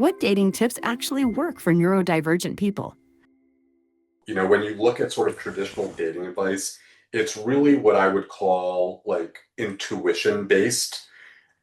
What dating tips actually work for neurodivergent people? When you look at sort of traditional dating advice, it's really what I would call like intuition based,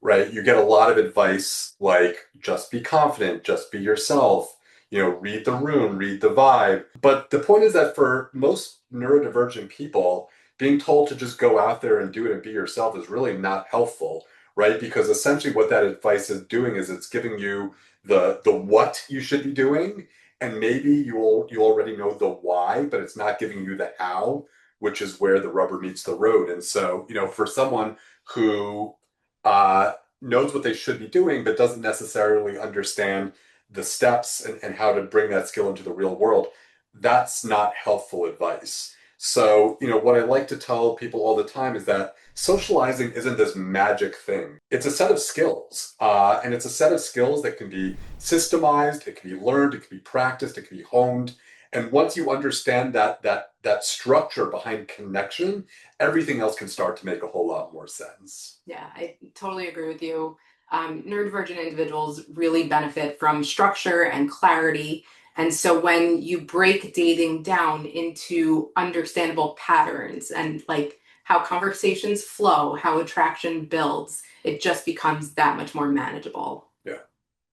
right? You get a lot of advice like just be confident, just be yourself, read the room, read the vibe. But the point is that for most neurodivergent people, being told to just go out there and do it and be yourself is really not helpful, right? Because essentially what that advice is doing is it's giving you the what you should be doing, and maybe you already know the why, but it's not giving you the how, which is where the rubber meets the road. And so, for someone who uh, knows what they should be doing, but doesn't necessarily understand the steps and how to bring that skill into the real world, that's not helpful advice. So, what I like to tell people all the time is that socializing isn't this magic thing. It's a set of skills, and it's a set of skills that can be systemized, it can be learned, it can be practiced, it can be honed. And once you understand that structure behind connection, everything else can start to make a whole lot more sense. Yeah, I totally agree with you. Neurodivergent individuals really benefit from structure and clarity. And so when you break dating down into understandable patterns and like how conversations flow, how attraction builds, it just becomes that much more manageable. Yeah.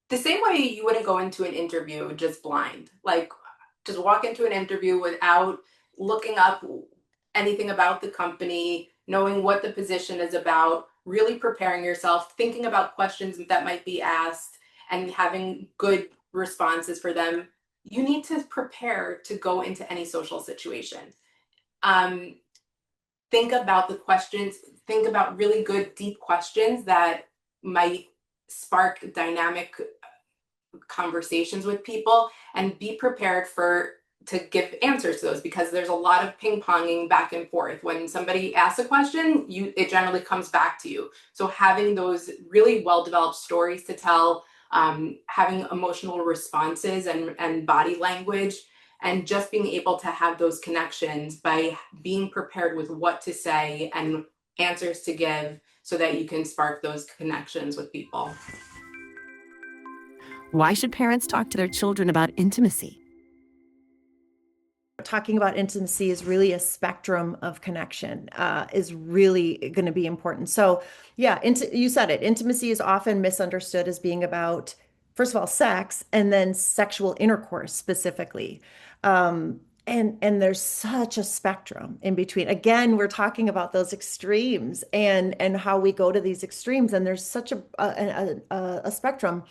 The same way you wouldn't go into an interview just blind, like just walk into an interview without looking up anything about the company, knowing what the position is about, really preparing yourself, thinking about questions that might be asked, and having good responses for them. You need to prepare to go into any social situation. Um, think about the questions, think about really good, deep questions that might spark dynamic conversations with people, and be prepared to give answers to those, because there's a lot of ping-ponging back and forth. When somebody asks a question, it generally comes back to you. So having those really well-developed stories to tell, having emotional responses and body language, and just being able to have those connections by being prepared with what to say and answers to give, so that you can spark those connections with people. Why should parents talk to their children about intimacy? Talking about intimacy is really a spectrum of connection, is really going to be important. So yeah, you said it. Intimacy is often misunderstood as being about, first of all, sex, and then sexual intercourse specifically. And there's such a spectrum in between. Again, we're talking about those extremes and how we go to these extremes, and there's such a spectrum.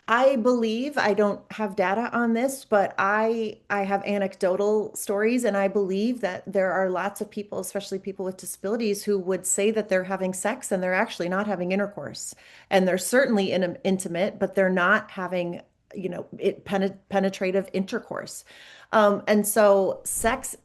I believe, I don't have data on this, but I have anecdotal stories, and I believe that there are lots of people, especially people with disabilities, who would say that they're having sex and they're actually not having intercourse. And they're certainly intimate, but they're not having, penetrative intercourse. And so sex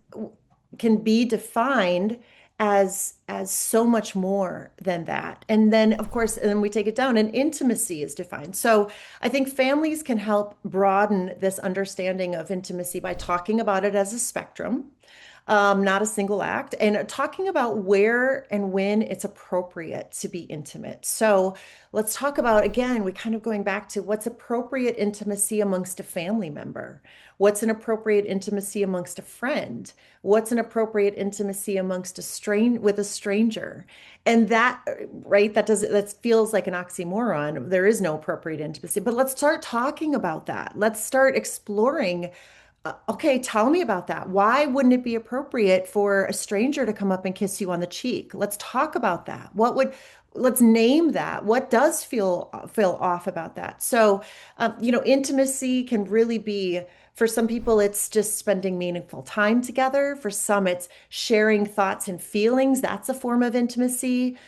can be defined as so much more than that. And then of course, and then we take it down, and intimacy is defined. So I think families can help broaden this understanding of intimacy by talking about it as a spectrum, not a single act, and talking about where and when it's appropriate to be intimate. So let's talk about, again, we kind of going back to what's appropriate intimacy amongst a family member. What's an appropriate intimacy amongst a friend? What's an appropriate intimacy amongst with a stranger? And that, right, that feels like an oxymoron. There is no appropriate intimacy, but let's start talking about that. Let's start exploring. Okay, tell me about that. Why wouldn't it be appropriate for a stranger to come up and kiss you on the cheek? Let's talk about that. Let's name that. What does feel off about that? So, intimacy can really be, for some people, it's just spending meaningful time together. For some, it's sharing thoughts and feelings. That's a form of intimacy.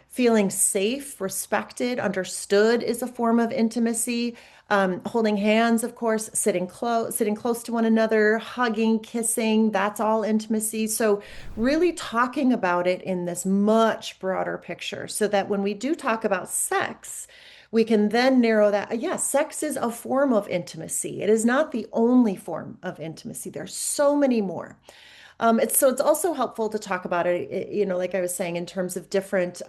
Feeling safe, respected, understood is a form of intimacy. Holding hands, of course, sitting close to one another, hugging, kissing, that's all intimacy. So really talking about it in this much broader picture, so that when we do talk about sex, we can then narrow that. Yes, sex is a form of intimacy. It is not the only form of intimacy. There's so many more. It's also helpful to talk about it, like I was saying, in terms of different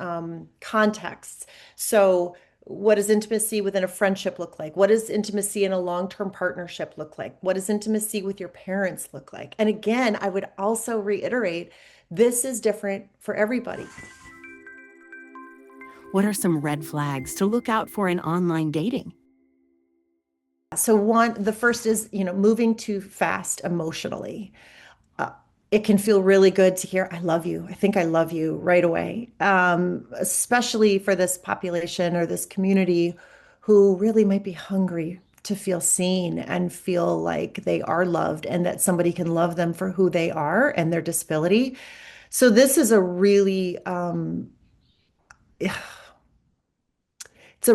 contexts. So What does intimacy within a friendship look like? What does intimacy in a long-term partnership look like? What does intimacy with your parents look like? And again, I would also reiterate, this is different for everybody. What are some red flags to look out for in online dating? So the first is, moving too fast emotionally. It can feel really good to hear, I love you. I think I love you right away. Especially for this population or this community who really might be hungry to feel seen and feel like they are loved and that somebody can love them for who they are and their disability. So this is it's a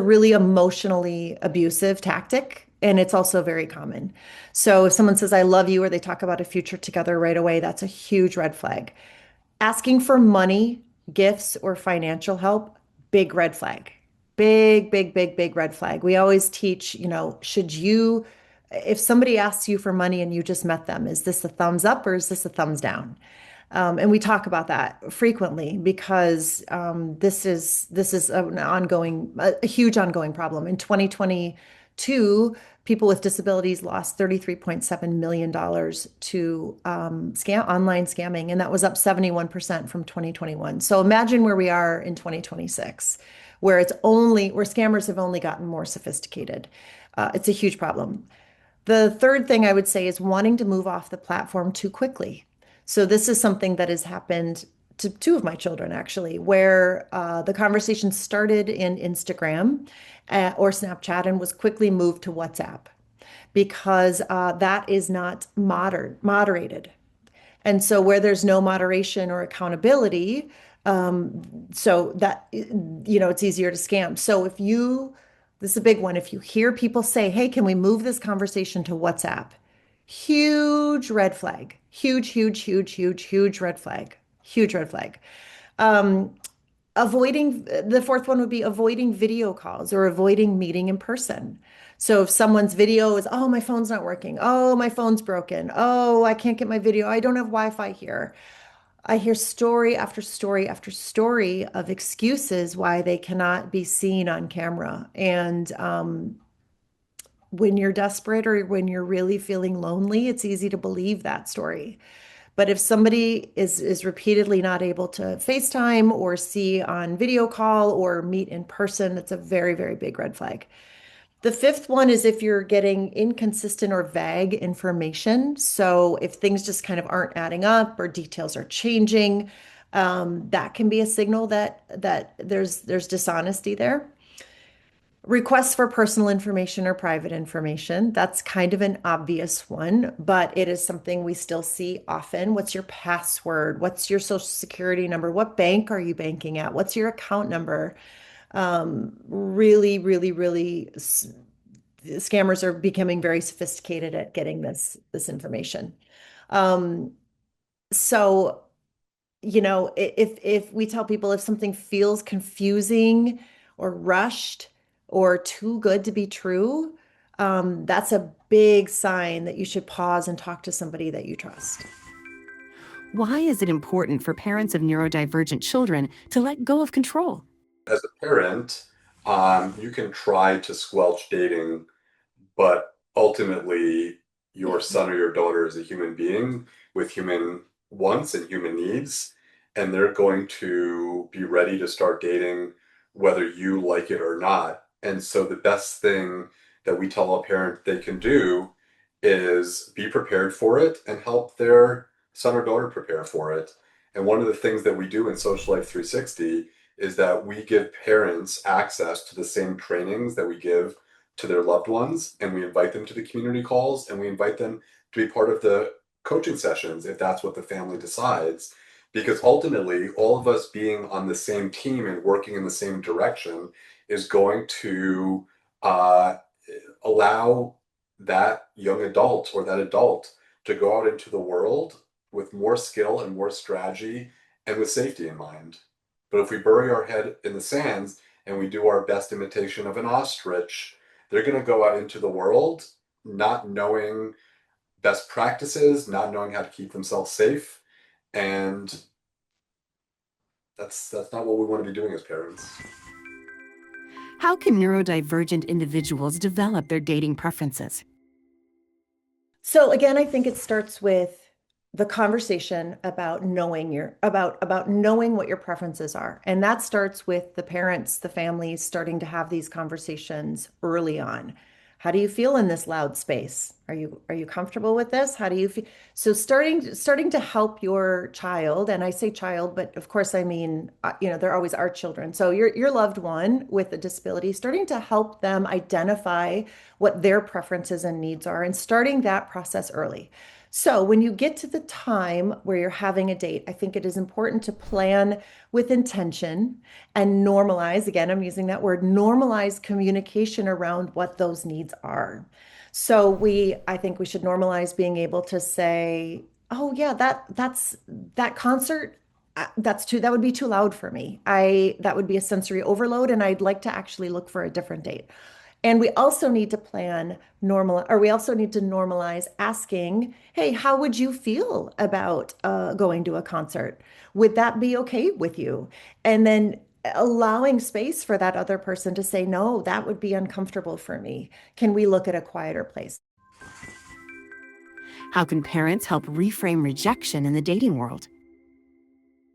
really emotionally abusive tactic, and it's also very common. So if someone says, I love you, or they talk about a future together right away, that's a huge red flag. Asking for money, gifts, or financial help, big red flag. Big, big, big, big red flag. We always teach, if somebody asks you for money and you just met them, is this a thumbs up or is this a thumbs down? And we talk about that frequently because this is a huge ongoing problem. In 2022, people with disabilities lost $33.7 million to online scamming, and that was up 71% from 2021. So imagine where we are in 2026, where scammers have only gotten more sophisticated. It's a huge problem. The third thing I would say is wanting to move off the platform too quickly. So this is something that has happened to two of my children, actually, where the conversation started in Instagram or Snapchat and was quickly moved to WhatsApp because that is not moderated. And so where there's no moderation or accountability, so that, it's easier to scam. So this is a big one. If you hear people say, hey, can we move this conversation to WhatsApp? Huge red flag. Huge, huge, huge, huge, huge red flag. Huge red flag. The fourth one would be avoiding video calls or avoiding meeting in person. So if someone's video is, oh, my phone's not working. Oh, my phone's broken. Oh, I can't get my video. I don't have Wi-Fi here. I hear story after story after story of excuses why they cannot be seen on camera. And when you're desperate or when you're really feeling lonely, it's easy to believe that story. But if somebody is repeatedly not able to FaceTime or see on video call or meet in person, that's a very, very big red flag. The fifth one is if you're getting inconsistent or vague information. So if things just kind of aren't adding up or details are changing, that can be a signal that there's dishonesty there. Requests for personal information or private information. That's kind of an obvious one, but it is something we still see often. What's your password? What's your social security number? What bank are you banking at? What's your account number? Really, really, really, scammers are becoming very sophisticated at getting this information. Um, so, if we tell people if something feels confusing or rushed or too good to be true, that's a big sign that you should pause and talk to somebody that you trust. Why is it important for parents of neurodivergent children to let go of control? As a parent, you can try to squelch dating, but ultimately, your son or your daughter is a human being with human wants and human needs, and they're going to be ready to start dating whether you like it or not. And so, the best thing that we tell a parent they can do is be prepared for it and help their son or daughter prepare for it. And one of the things that we do in Social Life 360 is that we give parents access to the same trainings that we give to their loved ones, and we invite them to the community calls, and we invite them to be part of the coaching sessions if that's what the family decides. Because ultimately, all of us being on the same team and working in the same direction is going to uh, allow that young adult or that adult to go out into the world with more skill and more strategy and with safety in mind. But if we bury our head in the sands and we do our best imitation of an ostrich, they're going to go out into the world not knowing best practices, not knowing how to keep themselves safe, and that's not what we want to be doing as parents. How can neurodivergent individuals develop their dating preferences? So again, I think it starts with the conversation about about knowing what your preferences are. And that starts with the parents, the families starting to have these conversations early on. How do you feel in this loud space? Are you comfortable with this? How do you feel? So starting to help your child, and I say child, but of course I mean there always are children. So your loved one with a disability, starting to help them identify what their preferences and needs are, and starting that process early. So when you get to the time where you're having a date, I think it is important to plan with intention and normalize, again, I'm using that word, normalize communication around what those needs are. So I think we should normalize being able to say, oh yeah, that concert, that would be too loud for me. That would be a sensory overload, and I'd like to actually look for a different date. And we also need to we also need to normalize asking, hey, how would you feel about going to a concert? Would that be okay with you? And then allowing space for that other person to say, no, that would be uncomfortable for me. Can we look at a quieter place? How can parents help reframe rejection in the dating world?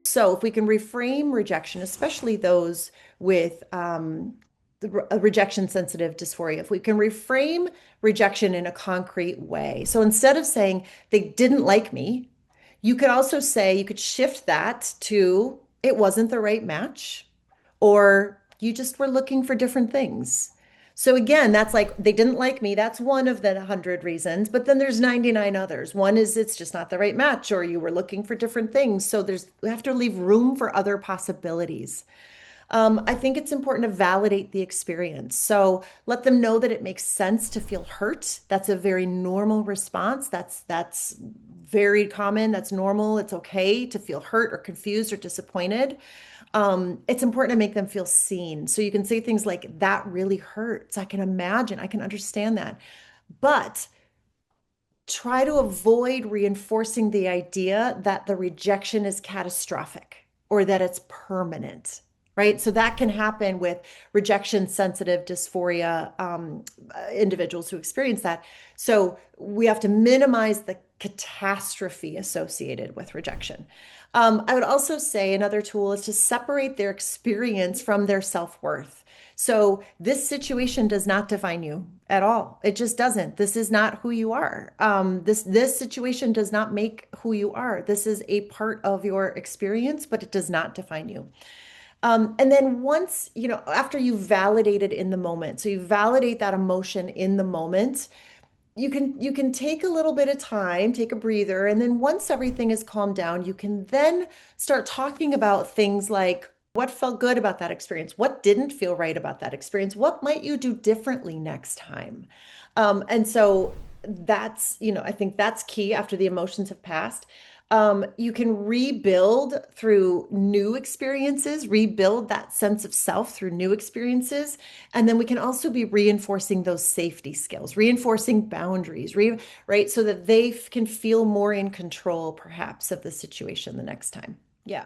So if we can reframe rejection, especially those with a rejection sensitive dysphoria, if we can reframe rejection in a concrete way. So instead of saying they didn't like me, you could also say, you could shift that to it wasn't the right match, or you just were looking for different things. So again, that's like they didn't like me. That's one of the 100 reasons, but then there's 99 others. One is it's just not the right match, or you were looking for different things. So we have to leave room for other possibilities. I think it's important to validate the experience. So let them know that it makes sense to feel hurt. That's a very normal response. That's very common. That's normal. It's okay to feel hurt or confused or disappointed. It's important to make them feel seen. So you can say things like, that really hurts. I can imagine, I can understand that. But try to avoid reinforcing the idea that the rejection is catastrophic or that it's permanent, right? So that can happen with rejection sensitive dysphoria individuals who experience that. So we have to minimize the catastrophe associated with rejection. I would also say another tool is to separate their experience from their self-worth. So this situation does not define you at all. It just doesn't. This is not who you are. This situation does not make who you are. This is a part of your experience, but it does not define you. And then once, after you validate it in the moment, so you validate that emotion in the moment, you can take a little bit of time, take a breather, and then once everything is calmed down, you can then start talking about things like what felt good about that experience, what didn't feel right about that experience, what might you do differently next time. And so that's, I think that's key after the emotions have passed. You can rebuild through new experiences, rebuild that sense of self through new experiences. And then we can also be reinforcing those safety skills, reinforcing boundaries, right? So that they can feel more in control, perhaps, of the situation the next time. Yeah.